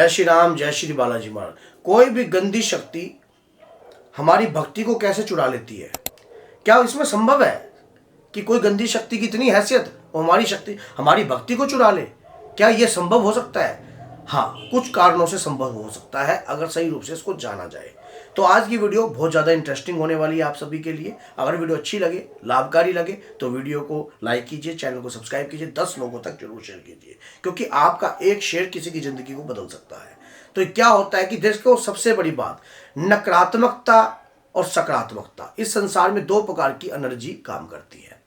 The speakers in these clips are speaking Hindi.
जय श्री राम, जय श्री बालाजी महाराज। कोई भी गंदी शक्ति हमारी भक्ति को कैसे चुरा लेती है? क्या इसमें संभव है कि कोई गंदी शक्ति की इतनी हैसियत वो हमारी भक्ति को चुरा ले? क्या यह संभव हो सकता है? हाँ, कुछ कारणों से संभव हो सकता है अगर सही रूप से इसको जाना जाए। तो आज की वीडियो बहुत ज़्यादा इंटरेस्टिंग होने वाली है आप सभी के लिए। अगर वीडियो अच्छी लगे, लाभकारी लगे तो वीडियो को लाइक कीजिए, चैनल को सब्सक्राइब कीजिए, 10 लोगों तक जरूर शेयर कीजिए, क्योंकि आपका एक शेयर किसी की ज़िंदगी को बदल सकता है। तो क्या होता है कि देखो, सबसे बड़ी बात, नकारात्मकता और सकारात्मकता, इस संसार में दो प्रकार की एनर्जी काम करती है।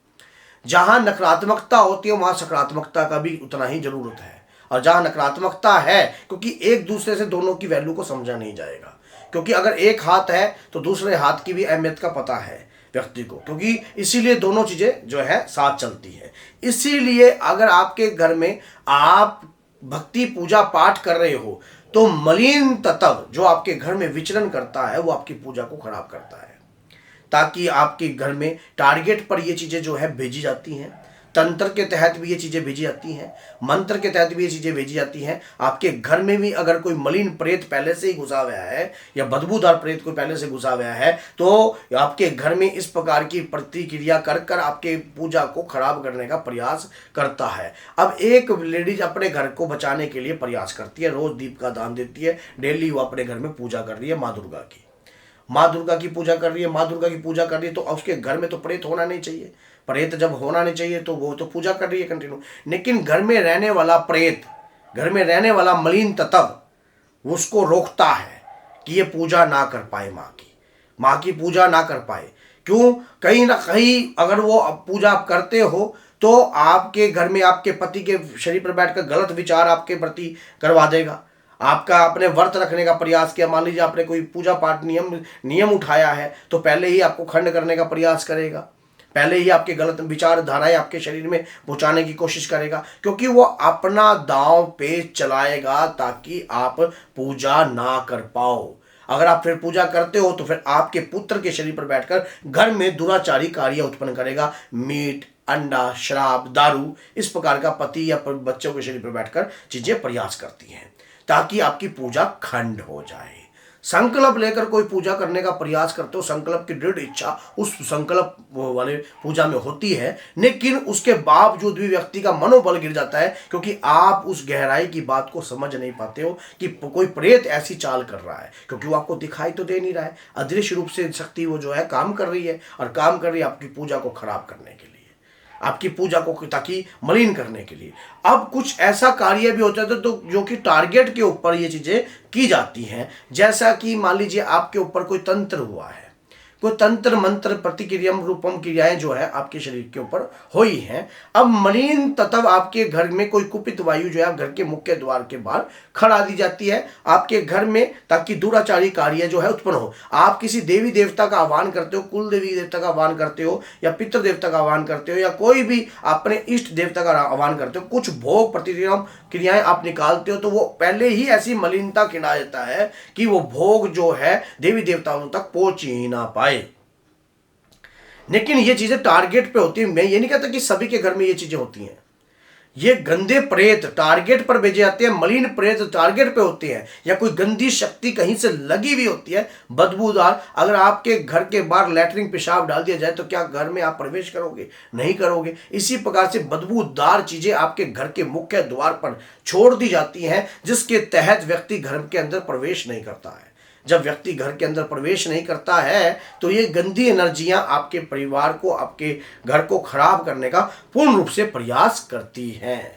जहां नकारात्मकता होती है वहां सकारात्मकता का भी उतना ही जरूरत है, और जहां नकारात्मकता है, क्योंकि एक दूसरे से दोनों की वैल्यू को समझा नहीं जाएगा। क्योंकि अगर एक हाथ है तो दूसरे हाथ की भी अहमियत का पता है व्यक्ति को, क्योंकि इसीलिए दोनों चीजें जो है साथ चलती है। इसीलिए अगर आपके घर में आप भक्ति पूजा पाठ कर रहे हो तो मलिन तत्व जो आपके घर में विचरण करता है वो आपकी पूजा को खराब करता है, ताकि आपके घर में टारगेट पर ये चीजें जो है भेजी जाती हैं। तंत्र के तहत भी ये चीजें भेजी जाती हैं, मंत्र के तहत भी ये चीजें भेजी जाती हैं। आपके घर में भी अगर कोई मलिन प्रेत पहले से ही घुसा हुआ है या बदबूदार प्रेत कोई पहले से घुसा हुआ है तो आपके घर में इस प्रकार की प्रतिक्रिया कर कर आपके पूजा को खराब करने का प्रयास करता है। अब एक लेडीज अपने घर को बचाने के लिए प्रयास करती है, रोज दीप का दान देती है, डेली वो अपने घर में पूजा कर रही है माँ दुर्गा की, माँ दुर्गा की पूजा कर रही है, माँ दुर्गा की पूजा कर रही है। तो उसके घर में तो प्रेत होना नहीं चाहिए, प्रेत जब होना नहीं चाहिए तो वो तो पूजा कर रही है कंटिन्यू। लेकिन घर में रहने वाला प्रेत, घर में रहने वाला मलिन तत्व उसको रोकता है कि ये पूजा ना कर पाए, माँ की पूजा ना कर पाए। क्यों? कहीं ना कहीं अगर वो पूजा आप करते हो तो आपके घर में आपके पति के शरीर पर बैठकर गलत विचार आपके प्रति करवा देगा। आपका अपने व्रत रखने का प्रयास किया, मान लीजिए आपने कोई पूजा पाठ नियम उठाया है तो पहले ही आपको खंड करने का प्रयास करेगा, पहले ही आपके गलत विचारधाराएं आपके शरीर में पहुंचाने की कोशिश करेगा, क्योंकि वो अपना दांव पेच चलाएगा ताकि आप पूजा ना कर पाओ। अगर आप फिर पूजा करते हो तो फिर आपके पुत्र के शरीर पर बैठकर घर में दुराचारी कार्य उत्पन्न करेगा। मीट, अंडा, शराब, दारू, इस प्रकार का पति या बच्चों के शरीर पर बैठकर चीजें प्रयास करती हैं ताकि आपकी पूजा खंड हो जाए। संकल्प लेकर कोई पूजा करने का प्रयास करते हो, संकल्प की दृढ़ इच्छा उस संकल्प वाले पूजा में होती है, लेकिन उसके बावजूद भी व्यक्ति का मनोबल गिर जाता है, क्योंकि आप उस गहराई की बात को समझ नहीं पाते हो कि कोई प्रेत ऐसी चाल कर रहा है, क्योंकि वो आपको दिखाई तो दे नहीं रहा है। अदृश्य रूप से शक्ति वो जो है काम कर रही है, और काम कर रही है आपकी पूजा को खराब करने के लिए, आपकी पूजा को ताकि मलिन करने के लिए। अब कुछ ऐसा कार्य भी होता है तो जो कि टारगेट के ऊपर ये चीजें की जाती हैं। जैसा कि मान लीजिए आपके ऊपर कोई तंत्र हुआ है, कोई तंत्र मंत्र प्रतिक्रिया रूपम क्रियाएं जो है आपके शरीर के ऊपर हुई हैं। अब मलिन तत्व आपके घर में कोई कुपित वायु जो है घर के मुख्य द्वार के बाहर खड़ा दी जाती है आपके घर में, ताकि दुराचारी कार्य जो है उत्पन्न हो। आप किसी देवी देवता का आह्वान करते हो, कुल देवी देवता का आह्वान करते हो, या पितृ देवता का आह्वान करते हो, या कोई भी अपने इष्ट देवता का आह्वान करते हो, कुछ भोग प्रतिक्रिया क्रियाएं आप निकालते हो, तो वो पहले ही ऐसी मलिनता खिला देता है कि वो भोग जो है देवी देवताओं तक पहुंच ही ना पाए। लेकिन ये चीजें टारगेट पे होती है। मैं ये नहीं कहता कि सभी के घर में ये चीजें होती हैं। ये गंदे प्रेत टारगेट पर भेजे जाते हैं, मलिन प्रेत टारगेट पे होते हैं, या कोई गंदी शक्ति कहीं से लगी हुई होती है बदबूदार। अगर आपके घर के बाहर लैट्रिन पेशाब डाल दिया जाए तो क्या घर में आप प्रवेश करोगे? नहीं करोगे। इसी प्रकार से बदबूदार चीजें आपके घर के मुख्य द्वार पर छोड़ दी जाती हैं, जिसके तहत व्यक्ति घर के अंदर प्रवेश नहीं करता है। जब व्यक्ति घर के अंदर प्रवेश नहीं करता है तो ये गंदी एनर्जियां आपके परिवार को, आपके घर को खराब करने का पूर्ण रूप से प्रयास करती हैं।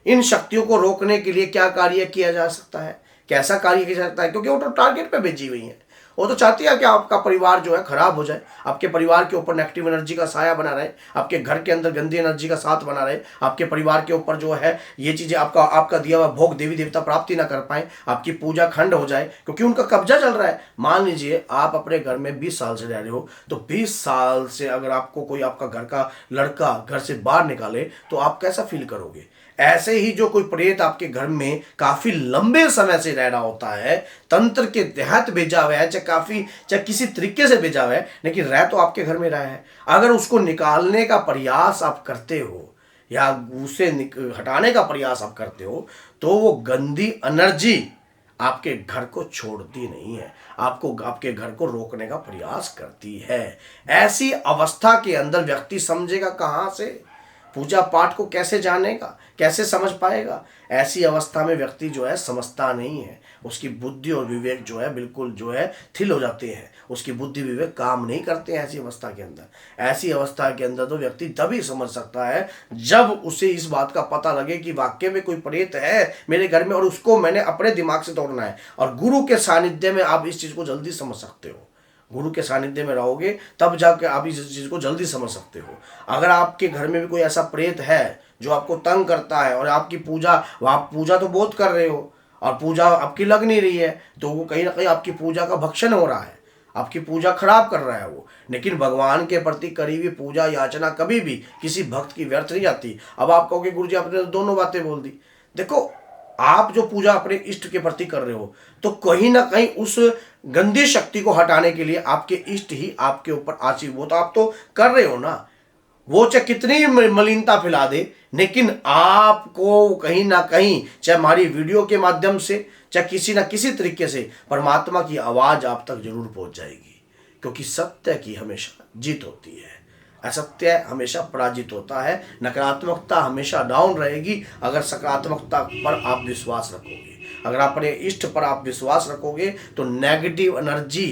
इन शक्तियों को रोकने के लिए क्या कार्य किया जा सकता है, कैसा कार्य किया जा सकता है? क्योंकि वो तो टारगेट पे भेजी हुई है, वो तो चाहती है कि आपका परिवार जो है खराब हो जाए, आपके परिवार के ऊपर नेगेटिव एनर्जी का साया बना रहे, आपके घर के अंदर गंदी एनर्जी का साथ बना रहे, आपके परिवार के ऊपर जो है ये चीजें आपका दिया हुआ भोग देवी देवता प्राप्ति ना कर पाए, आपकी पूजा खंड हो जाए, क्योंकि उनका कब्जा चल रहा है। मान लीजिए आप अपने घर में 20 साल से रह रहे हो, तो 20 साल से अगर आपको कोई आपका घर का लड़का घर से बाहर निकाले तो आप कैसा फील करोगे? ऐसे ही जो कोई प्रेत आपके घर में काफी लंबे समय से रह रहा होता है, तंत्र के तहत भेजा हुआ है, चाहे किसी तरीके से भेजा हुआ है, लेकिन रह तो आपके घर में रहा है। अगर उसको निकालने का प्रयास आप करते हो या उसे हटाने का प्रयास आप करते हो तो वो गंदी एनर्जी आपके घर को छोड़ती नहीं है, आपको आपके घर को रोकने का प्रयास करती है। ऐसी अवस्था के अंदर व्यक्ति समझेगा कहाँ से, पूजा पाठ को कैसे जानेगा, कैसे समझ पाएगा। ऐसी अवस्था में व्यक्ति जो है समझता नहीं है, उसकी बुद्धि और विवेक जो है बिल्कुल जो है थिल हो जाते हैं, उसकी बुद्धि विवेक काम नहीं करते हैं ऐसी अवस्था के अंदर। ऐसी अवस्था के अंदर तो व्यक्ति तभी समझ सकता है जब उसे इस बात का पता लगे कि वाकई में कोई प्रेत है मेरे घर में और उसको मैंने अपने दिमाग से तोड़ना है। और गुरु के सानिध्य में आप इस चीज़ को जल्दी समझ सकते हो, गुरु के सानिध्य में रहोगे तब जाके आप इस चीज़ को जल्दी समझ सकते हो। अगर आपके घर में भी कोई ऐसा प्रेत है जो आपको तंग करता है और आपकी पूजा, आप पूजा तो बहुत कर रहे हो और पूजा आपकी लग नहीं रही है, तो वो कहीं ना कहीं आपकी पूजा का भक्षण हो रहा है, आपकी पूजा खराब कर रहा है वो। लेकिन भगवान के प्रति करी हुई पूजा याचना कभी भी किसी भक्त की व्यर्थ नहीं जाती। अब आप कहोगे गुरुजी आपने तो दोनों बातें बोल दी। देखो, आप जो पूजा अपने इष्ट के प्रति कर रहे हो तो कहीं ना कहीं उस गंदी शक्ति को हटाने के लिए आपके इष्ट ही आपके ऊपर आशीर्वाद, आप तो कर रहे हो ना, वो चाहे कितनी मलिनता फैला दे, लेकिन आपको कहीं ना कहीं चाहे हमारी वीडियो के माध्यम से चाहे किसी ना किसी तरीके से परमात्मा की आवाज आप तक जरूर पहुंच जाएगी। क्योंकि सत्य की हमेशा जीत होती है, असत्य हमेशा पराजित होता है। नकारात्मकता हमेशा डाउन रहेगी अगर सकारात्मकता पर आप विश्वास रखोगे। अगर अपने इष्ट पर आप विश्वास रखोगे तो नेगेटिव एनर्जी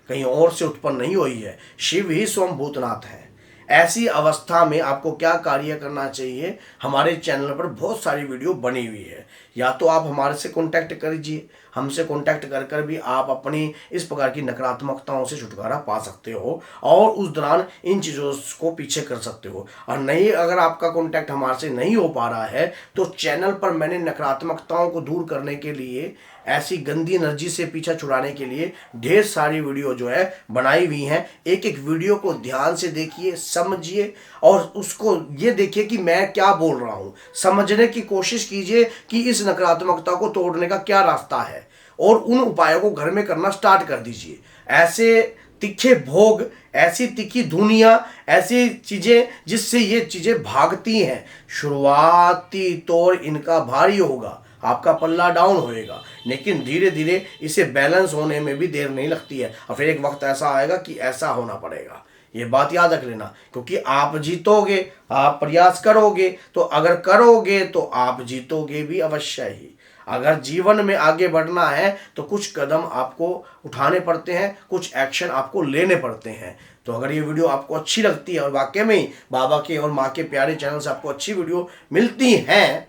कहीं और से उत्पन्न नहीं हुई है, शिव ही स्वयं भूतनाथ है। ऐसी अवस्था में आपको क्या कार्य करना चाहिए, हमारे चैनल पर बहुत सारी वीडियो बनी हुई है, या तो आप हमारे से कांटेक्ट करिए, हमसे कांटेक्ट कर कर भी आप अपनी इस प्रकार की नकारात्मकताओं से छुटकारा पा सकते हो और उस दौरान इन चीज़ों को पीछे कर सकते हो। और नहीं, अगर आपका कांटेक्ट हमारे से नहीं हो पा रहा है तो चैनल पर मैंने नकारात्मकताओं को दूर करने के लिए, ऐसी गंदी एनर्जी से पीछा छुड़ाने के लिए ढेर सारी वीडियो जो है बनाई हुई हैं। एक एक वीडियो को ध्यान से देखिए, समझिए और उसको ये देखिए कि मैं क्या बोल रहा हूँ, समझने की कोशिश कीजिए कि इस नकारात्मकता को तोड़ने का क्या रास्ता है और उन उपायों को घर में करना स्टार्ट कर दीजिए। ऐसे तीखे भोग, ऐसी तीखी धुनिया, ऐसी चीज़ें जिससे ये चीज़ें भागती हैं, शुरुआती तौर इनका भारी होगा, आपका पल्ला डाउन होएगा, लेकिन धीरे धीरे इसे बैलेंस होने में भी देर नहीं लगती है और फिर एक वक्त ऐसा आएगा कि ऐसा होना पड़ेगा। ये बात याद रख लेना, क्योंकि आप जीतोगे, आप प्रयास करोगे, तो अगर करोगे तो आप जीतोगे भी अवश्य ही। अगर जीवन में आगे बढ़ना है तो कुछ कदम आपको उठाने पड़ते हैं, कुछ एक्शन आपको लेने पड़ते हैं। तो अगर ये वीडियो आपको अच्छी लगती है और वाकई में ही बाबा के और माँ के प्यारे चैनल से आपको अच्छी वीडियो मिलती हैं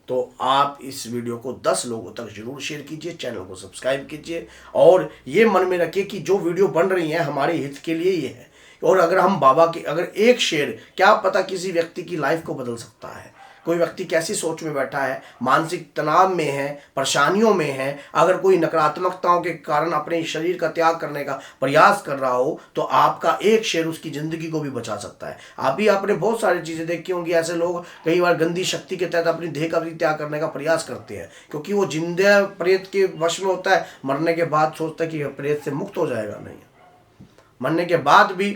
तो आप इस वीडियो को 10 लोगों तक जरूर शेयर कीजिए, चैनल को सब्सक्राइब कीजिए और ये मन में रखिए कि जो वीडियो बन रही है हमारे हित के लिए ये है। और अगर हम बाबा की, अगर एक शेयर क्या पता किसी व्यक्ति की लाइफ को बदल सकता है। कोई व्यक्ति कैसी सोच में बैठा है, मानसिक तनाव में है, परेशानियों में है, अगर कोई नकारात्मकताओं के कारण अपने शरीर का त्याग करने का प्रयास कर रहा हो तो आपका एक शेयर उसकी ज़िंदगी को भी बचा सकता है। आप भी आपने बहुत सारी चीज़ें देखी होंगी, ऐसे लोग कई बार गंदी शक्ति के तहत अपनी देह का भी त्याग करने का प्रयास करते हैं, क्योंकि वो जिंदा प्रेत के वश में होता है, मरने के बाद सोचता है कि प्रेत से मुक्त हो जाएगा। नहीं, मरने के बाद भी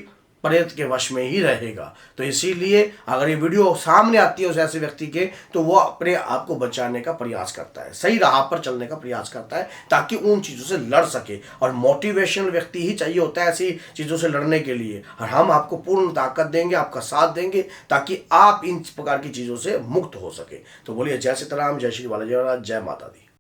प्रेत के वश में ही रहेगा। तो इसीलिए अगर ये वीडियो सामने आती है उस ऐसे व्यक्ति के तो वो अपने आप को बचाने का प्रयास करता है, सही राह पर चलने का प्रयास करता है ताकि उन चीज़ों से लड़ सके। और मोटिवेशनल व्यक्ति ही चाहिए होता है ऐसी चीज़ों से लड़ने के लिए, और हम आपको पूर्ण ताकत देंगे, आपका साथ देंगे ताकि आप इन प्रकार की चीज़ों से मुक्त हो सके। तो बोलिए जय सीताराम, जय श्री बालाजी महाराज, जय माता दी।